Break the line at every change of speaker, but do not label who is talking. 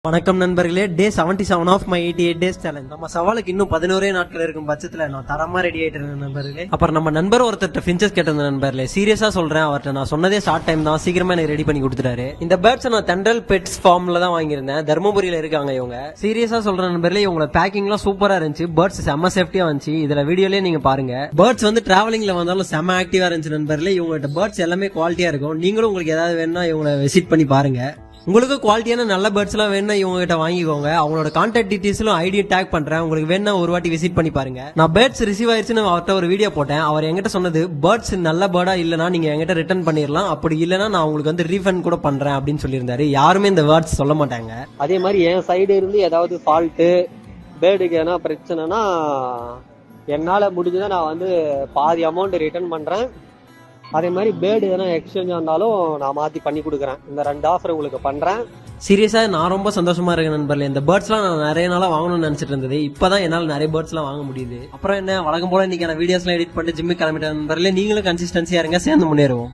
வணக்கம் நண்பர்களே, டே 77 of my 88 days challenge. நம்ம சவாலுக்கு இன்னும் 11 நாட்கள் இருக்கும் பட்சத்துல நான் தரமா ரெடி ஆயிட்டு இருக்கேன் நண்பர்களே. அப்புறம் நம்ம நண்பர் ஒருத்தர் ஃபின்ச்சஸ் கேட்டிருந்த நண்பர்களே, சீரியஸா சொல்றேன், அவர்கிட்ட நான் சொன்னதே ஷார்ட் டைம் தான், சீக்கிரமா எனக்கு ரெடி பண்ணி கொடுத்துட்டாரு. இந்த பேர்ட்ஸ் நான் தென்றல் பெட்ஸ் ஃபார்ம்ல தான் வாங்கியிருந்தேன், தர்மபுரியில இருக்காங்க இவங்க. சீரியஸா சொல்றேன் நண்பர்களே, இவங்கள பேக்கிங் எல்லாம் சூப்பரா இருந்துச்சு, பேர்ட்ஸ் செம்ம சேஃப்டியா வந்துச்சு. இதுல வீடியோலயே நீங்க பாருங்க, பேர்ட்ஸ் வந்து டிராவலிங்ல வந்தாலும் செம்ம ஆக்டிவா இருந்துச்சு நண்பர்களே. இவங்ககிட்ட பேர்ட்ஸ் எல்லாமே குவாலிட்டியா இருக்கும். நீங்களும் உங்களுக்கு ஏதாவது வேணும்னா இவங்களை விசிட் பண்ணி பாருங்க. உங்களுக்கு குவாலிட்டியான நல்ல பேர்ட்ஸ் எல்லாம் வேணும் இவங்க கிட்ட வாங்கிக்கோங்க. அவங்களோட கான்டாக்ட் டீடைல்ஸும் ஐடி டேக் பண்றேன், உங்களுக்கு வேணா ஒரு வாட்டி விசிட் பண்ணி பாருங்க. நான் பேர்ட்ஸ் ரிசீவ் ஆயிருச்சுன்னு அவர்கிட்ட ஒரு வீடியோ போட்டேன். அவர் என்கிட்ட சொன்னது, பேர்ட்ஸ் நல்ல பேர்டா இல்லனா நீங்க என்கிட்ட ரிட்டர்ன் பண்ணிடலாம், அப்படி இல்லனா நான் உங்களுக்கு வந்து ரீஃபண்ட் கூட பண்றேன் அப்படின்னு சொல்லியிருந்தாரு. யாருமே இந்த வேர்ட்ஸ் சொல்ல மாட்டாங்க.
அதே மாதிரி என் சைடு இருந்து ஏதாவது ஃபால்ட்டு பேர்டுக்கு எதனா பிரச்சனைனா என்னால் முடிஞ்சதை நான் வந்து பாதி அமௌண்ட் ரிட்டர்ன் பண்ணுறேன். அதே மாதிரி பேர்டு எதனா எக்ஸ்சேஞ்சாக இருந்தாலும் நான் மாற்றி பண்ணி கொடுக்குறேன். இந்த 2 ஆஃபர் உங்களுக்கு பண்ணுறேன்.
சீரியஸா நான் ரொம்ப சந்தோஷமா இருக்கேன் நண்பர்களே. இந்த பேர்ட்ஸ்லாம் நான் நிறைய நாளா வாங்கணும்னு நினைச்சிட்டு இருந்தது, இப்பதான் என்னால் நிறைய பேர்ட்ஸ்லாம் வாங்க முடியுது. அப்புறம் என்ன, வழக்கம் போல இன்னைக்கு வீடியோஸ்லாம் எடிட் பண்ணிட்டு ஜிம்முக்கு கிளம்பிட்டேன் நண்பர்களே. நீங்களும் கன்சிஸ்டன்சியா இருங்க, சேர்ந்து முன்னேறுவோம்.